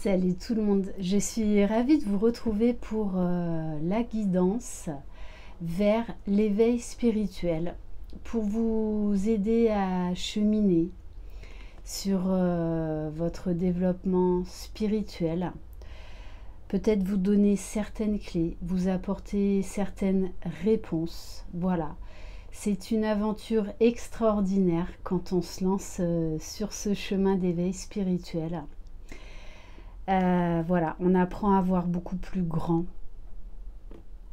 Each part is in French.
Salut tout le monde, je suis ravie de vous retrouver pour la guidance vers l'éveil spirituel, pour vous aider à cheminer sur votre développement spirituel, peut-être vous donner certaines clés, vous apporter certaines réponses. Voilà, c'est une aventure extraordinaire quand on se lance sur ce chemin d'éveil spirituel. Voilà, on apprend à voir beaucoup plus grand,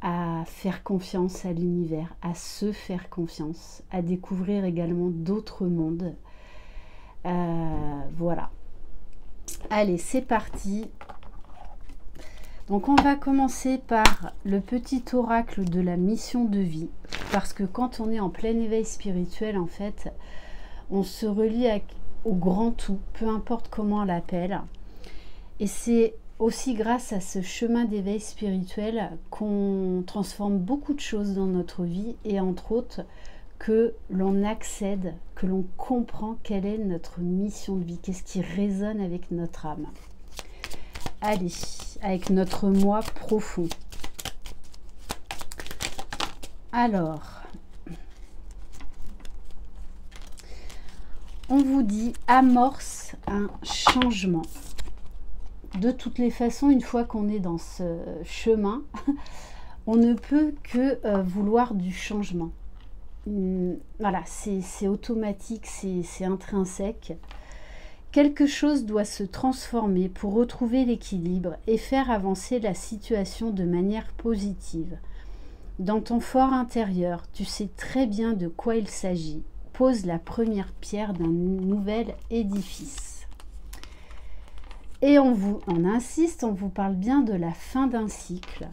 à faire confiance à l'univers, à se faire confiance, à découvrir également d'autres mondes. Voilà. Allez, c'est parti. Donc on va commencer par le petit oracle de la mission de vie, parce que quand on est en plein éveil spirituel, en fait, on se relie au grand tout, peu importe comment on l'appelle. Et c'est aussi grâce à ce chemin d'éveil spirituel qu'on transforme beaucoup de choses dans notre vie et entre autres que l'on accède, que l'on comprend quelle est notre mission de vie, qu'est-ce qui résonne avec notre âme. Allez, avec notre moi profond. Alors, on vous dit amorce un changement. De toutes les façons, une fois qu'on est dans ce chemin, on ne peut que vouloir du changement. Voilà, c'est automatique, c'est intrinsèque. Quelque chose doit se transformer pour retrouver l'équilibre et faire avancer la situation de manière positive. Dans ton fort intérieur, tu sais très bien de quoi il s'agit. Pose la première pierre d'un nouvel édifice. Et on insiste, on vous parle bien de la fin d'un cycle.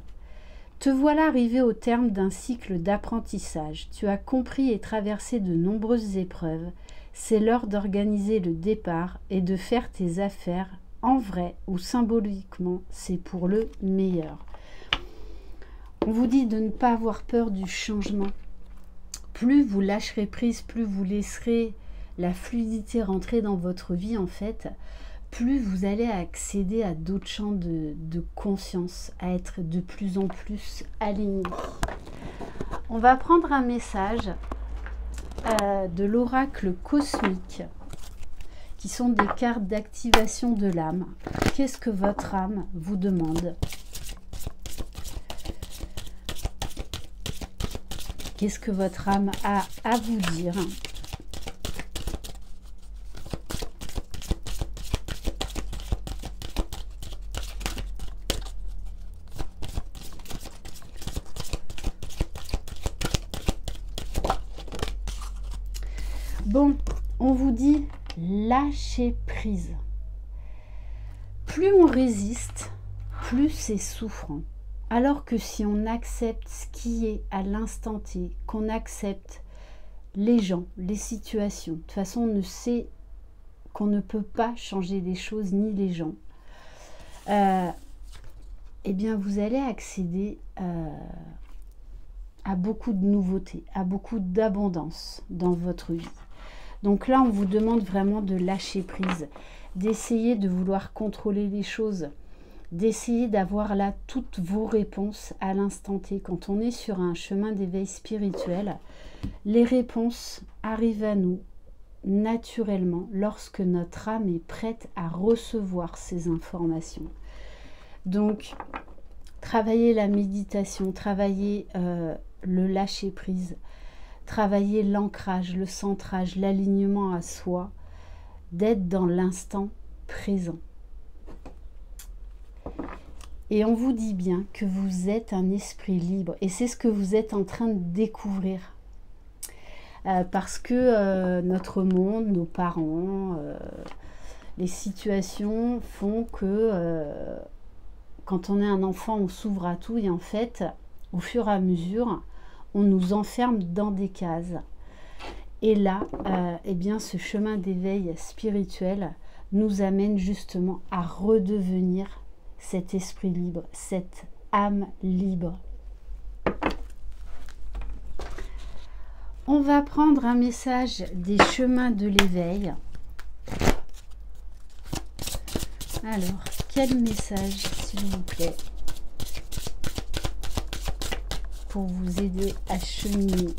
Te voilà arrivé au terme d'un cycle d'apprentissage. Tu as compris et traversé de nombreuses épreuves. C'est l'heure d'organiser le départ et de faire tes affaires en vrai ou symboliquement, c'est pour le meilleur. On vous dit de ne pas avoir peur du changement. Plus vous lâcherez prise, plus vous laisserez la fluidité rentrer dans votre vie en fait, plus vous allez accéder à d'autres champs de conscience, à être de plus en plus aligné. On va prendre un message de l'oracle cosmique, qui sont des cartes d'activation de l'âme. Qu'est-ce que votre âme vous demande? Qu'est-ce que votre âme a à vous dire? Bon, on vous dit lâcher prise. Plus on résiste, plus c'est souffrant. Alors que si on accepte ce qui est à l'instant T, qu'on accepte les gens, les situations, de toute façon on ne sait qu'on ne peut pas changer les choses ni les gens, eh bien vous allez accéder à beaucoup de nouveautés, à beaucoup d'abondance dans votre vie. Donc là, on vous demande vraiment de lâcher prise, d'essayer de vouloir contrôler les choses, d'essayer d'avoir là toutes vos réponses à l'instant T. Quand on est sur un chemin d'éveil spirituel, les réponses arrivent à nous naturellement lorsque notre âme est prête à recevoir ces informations. Donc, travailler la méditation, travailler le lâcher prise, travailler l'ancrage, le centrage, l'alignement à soi, d'être dans l'instant présent. Et on vous dit bien que vous êtes un esprit libre et c'est ce que vous êtes en train de découvrir. Parce que notre monde, nos parents, les situations font que quand on est un enfant, on s'ouvre à tout et en fait, au fur et à mesure, on nous enferme dans des cases. Et là, eh bien, ce chemin d'éveil spirituel nous amène justement à redevenir cet esprit libre, cette âme libre. On va prendre un message des chemins de l'éveil. Alors, quel message, s'il vous plaît, pour vous aider à cheminer?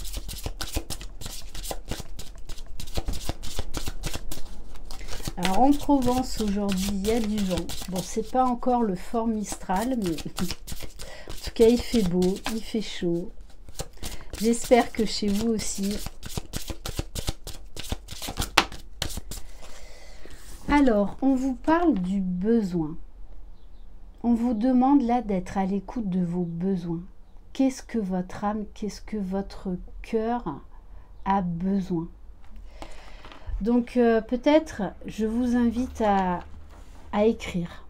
Alors en Provence aujourd'hui il y a du vent. Bon, c'est pas encore le fort Mistral, mais en tout cas il fait beau, il fait chaud. J'espère que chez vous aussi. Alors, on vous parle du besoin. On vous demande là d'être à l'écoute de vos besoins. Qu'est-ce que votre âme, qu'est-ce que votre cœur a besoin? Donc, peut-être, je vous invite à écrire.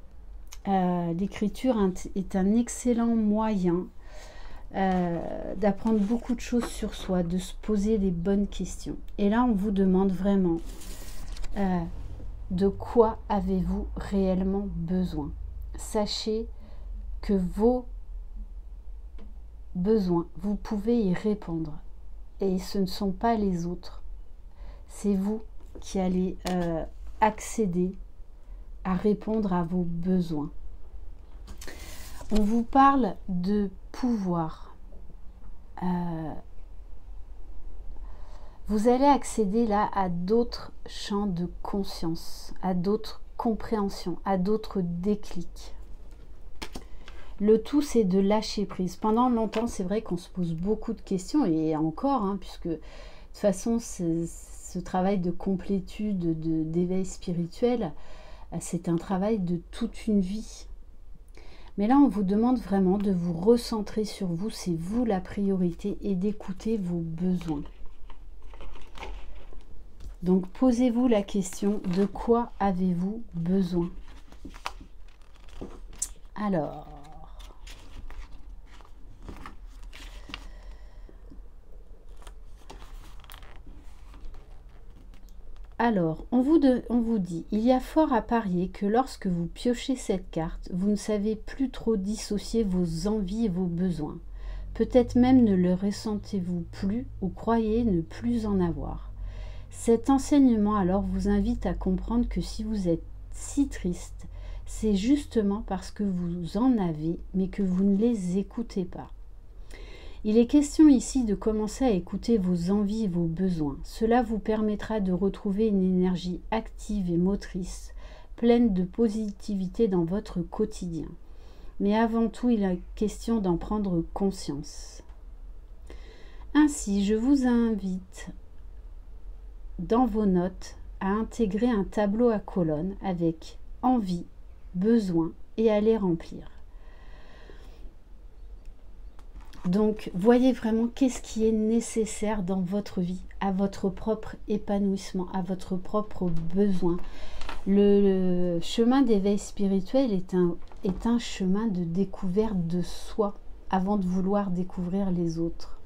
L'écriture est un excellent moyen d'apprendre beaucoup de choses sur soi, de se poser les bonnes questions. Et là, on vous demande vraiment de quoi avez-vous réellement besoin? Sachez que vos besoins, vous pouvez y répondre. Et ce ne sont pas les autres. C'est vous qui allez accéder à répondre à vos besoins. On vous parle de pouvoir. Vous allez accéder là à d'autres champs de conscience, à d'autres compréhensions, à d'autres déclics. Le tout, c'est de lâcher prise. Pendant longtemps, c'est vrai qu'on se pose beaucoup de questions, et encore, hein, puisque de toute façon, ce travail de complétude, d'éveil spirituel, c'est un travail de toute une vie. Mais là, on vous demande vraiment de vous recentrer sur vous, c'est vous la priorité, et d'écouter vos besoins. Donc, posez-vous la question, de quoi avez-vous besoin? Alors, on vous dit, il y a fort à parier que lorsque vous piochez cette carte, vous ne savez plus trop dissocier vos envies et vos besoins. Peut-être même ne le ressentez-vous plus ou croyez ne plus en avoir. Cet enseignement alors vous invite à comprendre que si vous êtes si triste, c'est justement parce que vous en avez, mais que vous ne les écoutez pas. Il est question ici de commencer à écouter vos envies et vos besoins. Cela vous permettra de retrouver une énergie active et motrice, pleine de positivité dans votre quotidien. Mais avant tout, il est question d'en prendre conscience. Ainsi, je vous invite dans vos notes à intégrer un tableau à colonnes avec envie, besoin et à les remplir. Donc, voyez vraiment qu'est-ce qui est nécessaire dans votre vie, à votre propre épanouissement, à votre propre besoin. Le chemin d'éveil spirituel est un chemin de découverte de soi avant de vouloir découvrir les autres.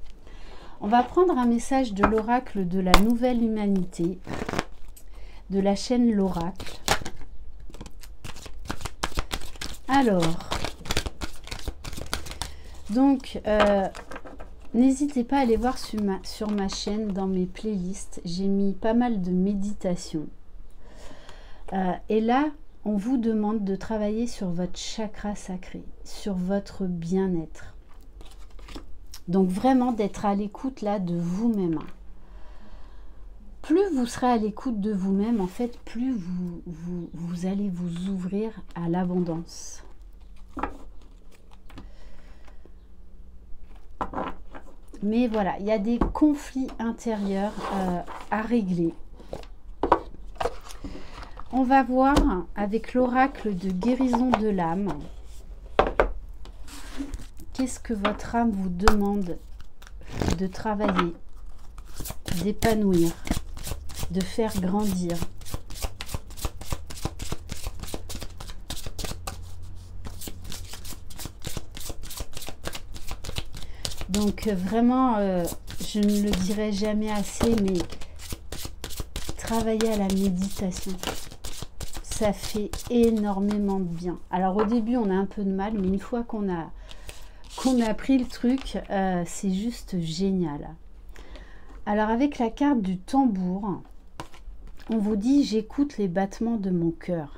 On va prendre un message de l'oracle de la nouvelle humanité, de la chaîne L'Oracle. Alors, donc, n'hésitez pas à aller voir sur ma chaîne, dans mes playlists, j'ai mis pas mal de méditations. Et là, on vous demande de travailler sur votre chakra sacré, sur votre bien-être. Donc vraiment d'être à l'écoute là de vous-même. Plus vous serez à l'écoute de vous-même, en fait, plus vous allez vous ouvrir à l'abondance. Mais voilà, il y a des conflits intérieurs à régler. On va voir avec l'oracle de guérison de l'âme. Qu'est-ce que votre âme vous demande de travailler, d'épanouir, de faire grandir? Donc vraiment, je ne le dirai jamais assez, mais travailler à la méditation, ça fait énormément de bien. Alors au début, on a un peu de mal, mais une fois qu'on a pris le truc, c'est juste génial. Alors avec la carte du tambour, on vous dit « J'écoute les battements de mon cœur ».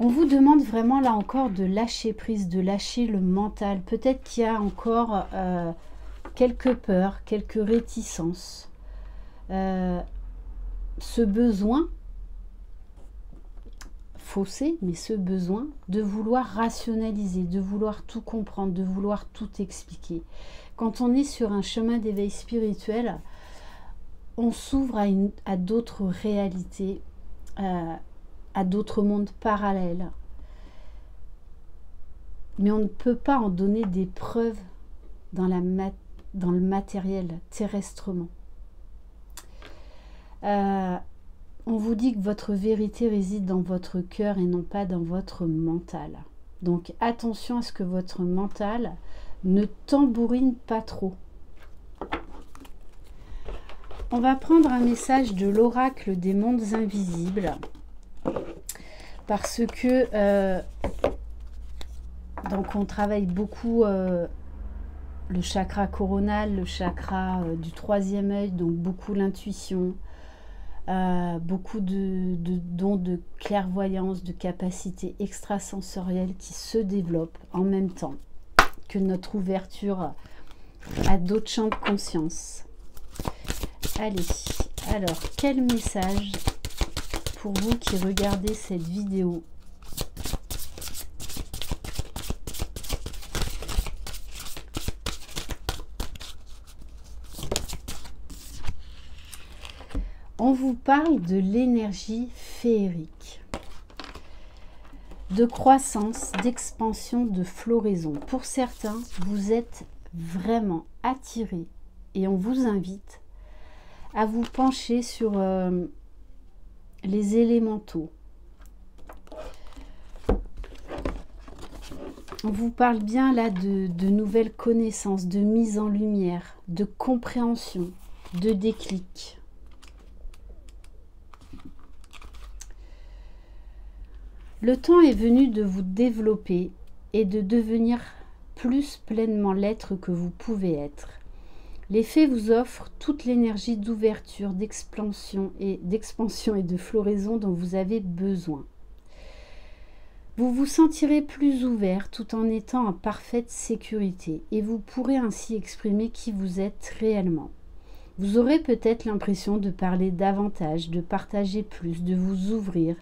On vous demande vraiment là encore de lâcher prise, de lâcher le mental. Peut-être qu'il y a encore quelques peurs, quelques réticences. Ce besoin faussé, mais ce besoin de vouloir rationaliser, de vouloir tout comprendre, de vouloir tout expliquer. Quand on est sur un chemin d'éveil spirituel, on s'ouvre à d'autres réalités, à d'autres mondes parallèles. Mais on ne peut pas en donner des preuves dans le matériel, terrestrement. On vous dit que votre vérité réside dans votre cœur et non pas dans votre mental. Donc attention à ce que votre mental ne tambourine pas trop. On va prendre un message de l'oracle des mondes invisibles. Parce que donc on travaille beaucoup le chakra coronal, le chakra du troisième œil, donc beaucoup l'intuition, beaucoup de dons de clairvoyance, de capacités extrasensorielles qui se développent en même temps que notre ouverture à d'autres champs de conscience. Allez, alors quel message pour vous qui regardez cette vidéo? On vous parle de l'énergie féerique, de croissance, d'expansion, de floraison. Pour certains, vous êtes vraiment attirés et on vous invite à vous pencher sur les élémentaux. On vous parle bien là de nouvelles connaissances, de mise en lumière, de compréhension, de déclic. Le temps est venu de vous développer et de devenir plus pleinement l'être que vous pouvez être. Les fées vous offrent toute l'énergie d'ouverture, d'expansion et de floraison dont vous avez besoin. Vous vous sentirez plus ouvert tout en étant en parfaite sécurité et vous pourrez ainsi exprimer qui vous êtes réellement. Vous aurez peut-être l'impression de parler davantage, de partager plus, de vous ouvrir,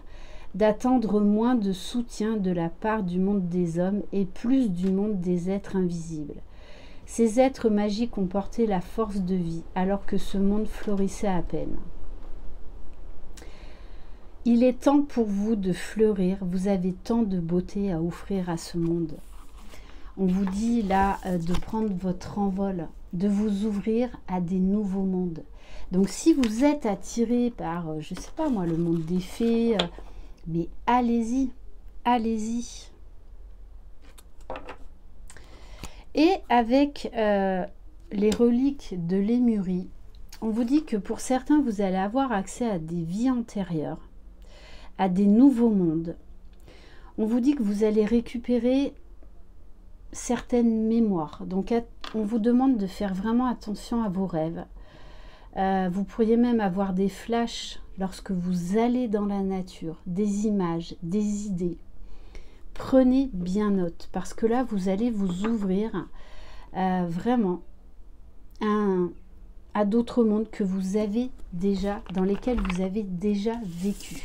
d'attendre moins de soutien de la part du monde des hommes et plus du monde des êtres invisibles. Ces êtres magiques ont porté la force de vie alors que ce monde florissait à peine. Il est temps pour vous de fleurir, vous avez tant de beauté à offrir à ce monde. On vous dit là de prendre votre envol, de vous ouvrir à des nouveaux mondes. Donc si vous êtes attiré par, je ne sais pas moi, le monde des fées, mais allez-y, allez-y. Et avec les reliques de Lémurie, on vous dit que pour certains, vous allez avoir accès à des vies antérieures, à des nouveaux mondes. On vous dit que vous allez récupérer certaines mémoires. Donc, on vous demande de faire vraiment attention à vos rêves. Vous pourriez même avoir des flashs lorsque vous allez dans la nature, des images, des idées. Prenez bien note parce que là, vous allez vous ouvrir vraiment à d'autres mondes que vous avez déjà, dans lesquels vous avez déjà vécu.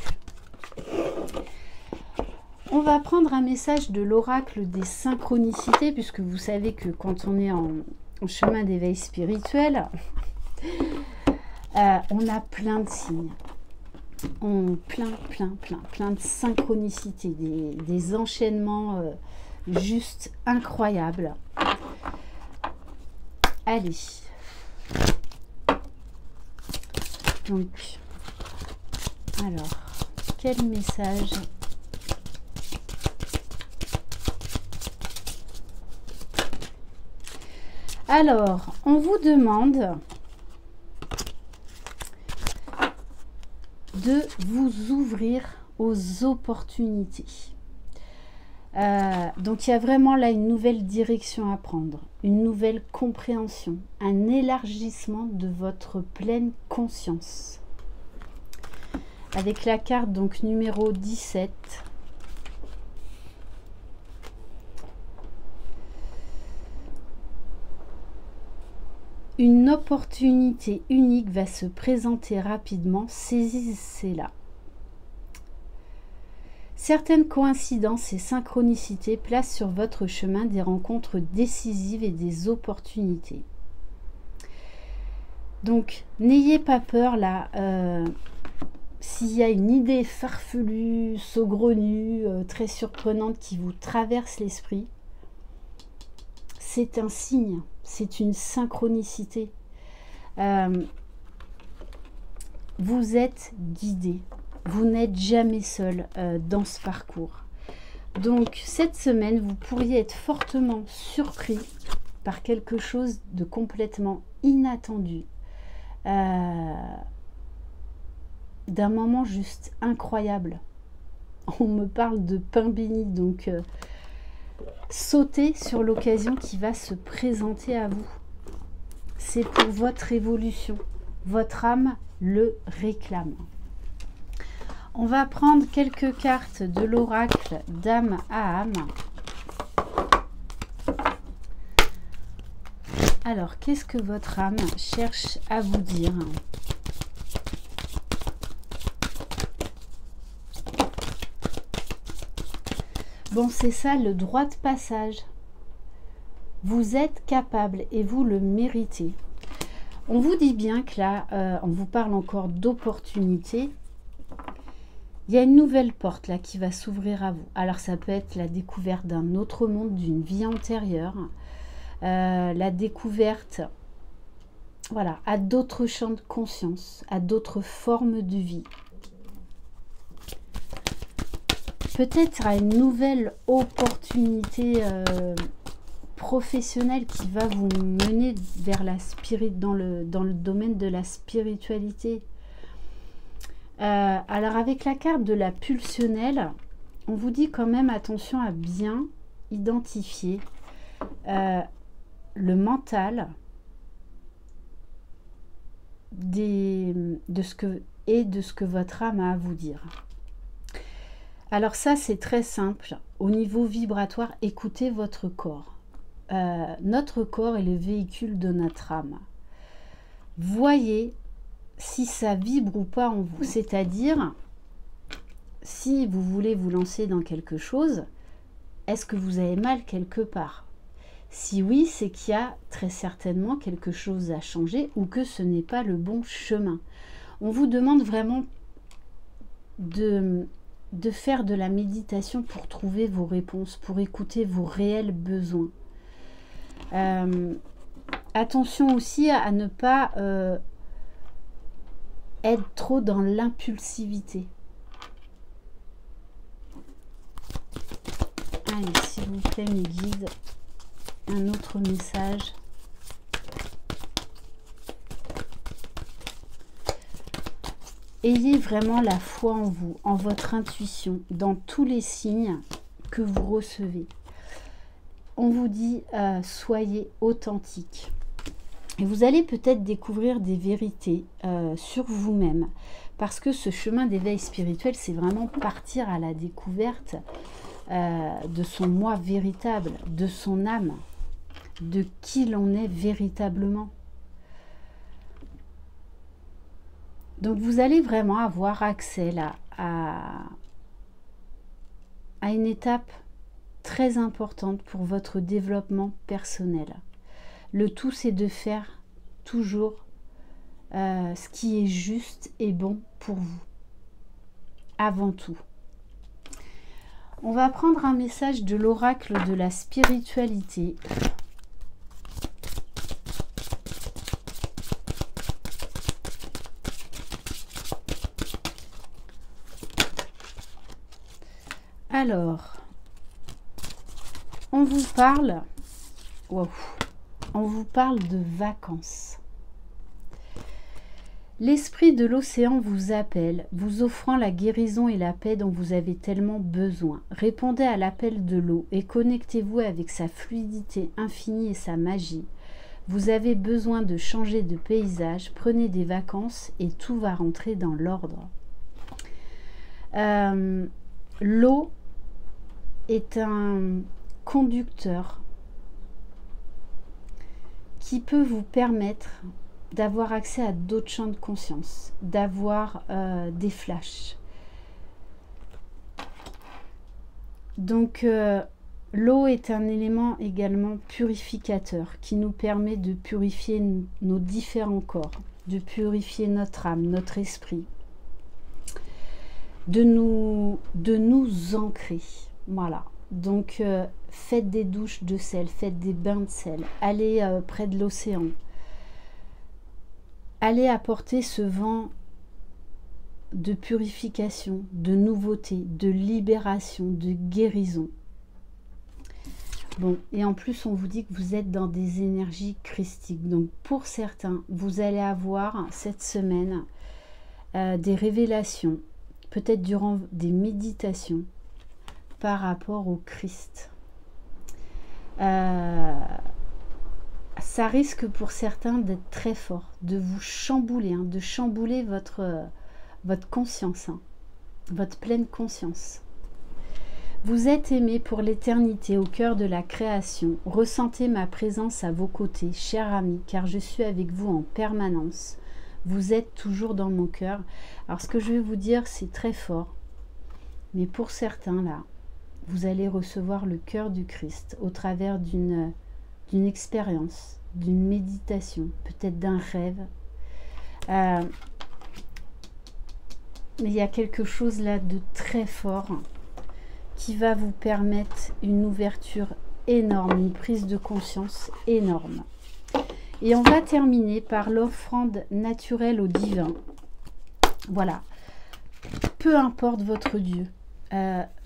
On va prendre un message de l'oracle des synchronicités, puisque vous savez que quand on est en chemin d'éveil spirituel, on a plein de signes. Plein de synchronicités, des enchaînements juste incroyables. Allez. Donc, alors, quel message ? Alors, on vous demande de vous ouvrir aux opportunités. Donc, il y a vraiment là une nouvelle direction à prendre, une nouvelle compréhension, un élargissement de votre pleine conscience. Avec la carte donc numéro 17, Une opportunité unique va se présenter rapidement, saisissez-la. Certaines coïncidences et synchronicités placent sur votre chemin des rencontres décisives et des opportunités. Donc, n'ayez pas peur là, s'il y a une idée farfelue, saugrenue, très surprenante qui vous traverse l'esprit, c'est un signe, c'est une synchronicité. Vous êtes guidé, vous n'êtes jamais seul dans ce parcours. Donc, cette semaine, vous pourriez être fortement surpris par quelque chose de complètement inattendu. D'un moment juste incroyable. On me parle de pain béni, donc sautez sur l'occasion qui va se présenter à vous. C'est pour votre évolution. Votre âme le réclame. On va prendre quelques cartes de l'oracle d'âme à âme. Alors, qu'est-ce que votre âme cherche à vous dire ? Bon, c'est ça le droit de passage. Vous êtes capable et vous le méritez. On vous dit bien que là, on vous parle encore d'opportunités. Il y a une nouvelle porte là qui va s'ouvrir à vous. Alors, ça peut être la découverte d'un autre monde, d'une vie antérieure. La découverte, voilà, à d'autres champs de conscience, à d'autres formes de vie. Peut-être à une nouvelle opportunité professionnelle qui va vous mener vers la dans le domaine de la spiritualité. Alors avec la carte de la pulsionnelle, on vous dit quand même attention à bien identifier le mental de ce que votre âme a à vous dire. Alors ça, c'est très simple. Au niveau vibratoire, écoutez votre corps. Notre corps est le véhicule de notre âme. Voyez si ça vibre ou pas en vous. C'est-à-dire, si vous voulez vous lancer dans quelque chose, est-ce que vous avez mal quelque part ? Si oui, c'est qu'il y a très certainement quelque chose à changer ou que ce n'est pas le bon chemin. On vous demande vraiment de faire de la méditation pour trouver vos réponses, pour écouter vos réels besoins. Attention aussi à ne pas être trop dans l'impulsivité. Allez, s'il vous plaît, mes guides, un autre message. Ayez vraiment la foi en vous, en votre intuition, dans tous les signes que vous recevez. On vous dit, soyez authentique. Et vous allez peut-être découvrir des vérités sur vous-même. Parce que ce chemin d'éveil spirituel, c'est vraiment partir à la découverte de son moi véritable, de son âme, de qui l'on est véritablement. Donc vous allez vraiment avoir accès là à une étape très importante pour votre développement personnel. Le tout, c'est de faire toujours ce qui est juste et bon pour vous, avant tout. On va prendre un message de l'oracle de la spiritualité. Alors, on vous parle, wow, on vous parle de vacances. L'esprit de l'océan vous appelle, vous offrant la guérison et la paix dont vous avez tellement besoin. Répondez à l'appel de l'eau et connectez-vous avec sa fluidité infinie et sa magie. Vous avez besoin de changer de paysage, prenez des vacances et tout va rentrer dans l'ordre. L'eau est un conducteur qui peut vous permettre d'avoir accès à d'autres champs de conscience, d'avoir des flashs. Donc, l'eau est un élément également purificateur qui nous permet de purifier nos différents corps, de purifier notre âme, notre esprit, de nous ancrer. Voilà. Donc, faites des douches de sel, faites des bains de sel, allez près de l'océan. Allez apporter ce vent de purification, de nouveauté, de libération, de guérison. Bon, et en plus, on vous dit que vous êtes dans des énergies christiques. Donc, pour certains, vous allez avoir cette semaine des révélations, peut-être durant des méditations, par rapport au Christ. Ça risque pour certains d'être très fort, de vous chambouler, de chambouler votre conscience, votre pleine conscience. Vous êtes aimé pour l'éternité au cœur de la création. Ressentez ma présence à vos côtés, cher ami, car je suis avec vous en permanence. Vous êtes toujours dans mon cœur. Alors ce que je vais vous dire, c'est très fort. Mais pour certains, là, vous allez recevoir le cœur du Christ au travers d'une expérience, d'une méditation, peut-être d'un rêve. Mais il y a quelque chose là de très fort qui va vous permettre une ouverture énorme, une prise de conscience énorme. Et on va terminer par l'offrande naturelle au divin. Voilà. Peu importe votre Dieu,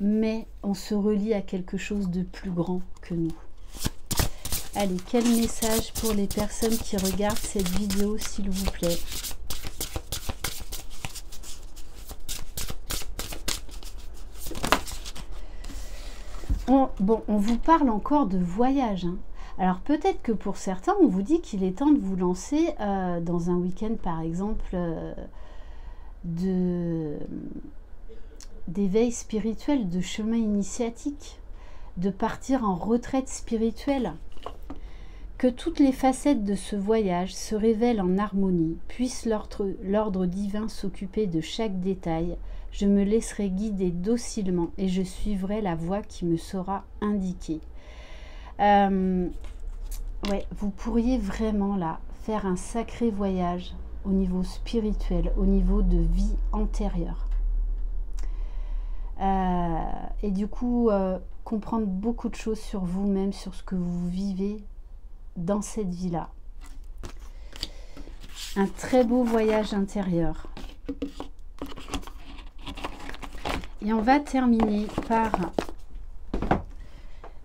mais on se relie à quelque chose de plus grand que nous. Allez, quel message pour les personnes qui regardent cette vidéo, s'il vous plaît? On vous parle encore de voyage. Alors peut-être que pour certains, on vous dit qu'il est temps de vous lancer dans un week-end, par exemple, d'éveil spirituel, de chemin initiatique, de partir en retraite spirituelle. Que toutes les facettes de ce voyage se révèlent en harmonie, puisse l'ordre divin s'occuper de chaque détail. Je me laisserai guider docilement et je suivrai la voie qui me sera indiquée. Ouais, vous pourriez vraiment là faire un sacré voyage au niveau spirituel, au niveau de vie antérieure. Et du coup, comprendre beaucoup de choses sur vous-même, sur ce que vous vivez dans cette vie-là. Un très beau voyage intérieur. Et on va terminer par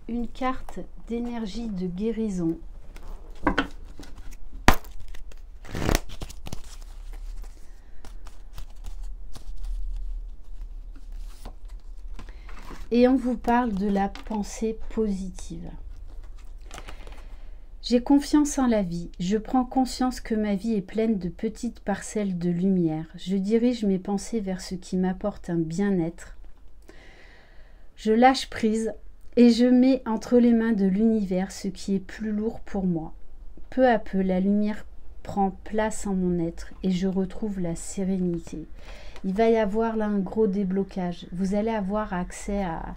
une carte d'énergie de guérison. Et on vous parle de la pensée positive. J'ai confiance en la vie. Je prends conscience que ma vie est pleine de petites parcelles de lumière. Je dirige mes pensées vers ce qui m'apporte un bien-être. Je lâche prise et je mets entre les mains de l'univers ce qui est plus lourd pour moi. Peu à peu, la lumière prend place en mon être et je retrouve la sérénité. Il va y avoir là un gros déblocage. Vous allez avoir accès à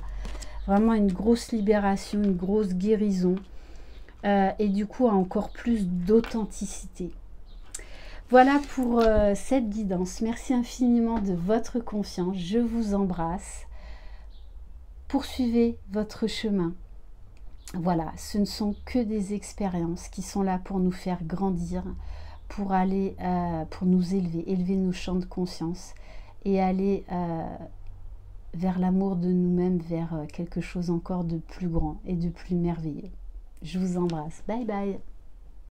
vraiment une grosse libération, une grosse guérison. Et du coup à encore plus d'authenticité. Voilà pour cette guidance. Merci infiniment de votre confiance. Je vous embrasse. Poursuivez votre chemin. Voilà, ce ne sont que des expériences qui sont là pour nous faire grandir, pour aller, pour nous élever nos champs de conscience et aller vers l'amour de nous-mêmes, vers quelque chose encore de plus grand et de plus merveilleux. Je vous embrasse. Bye bye.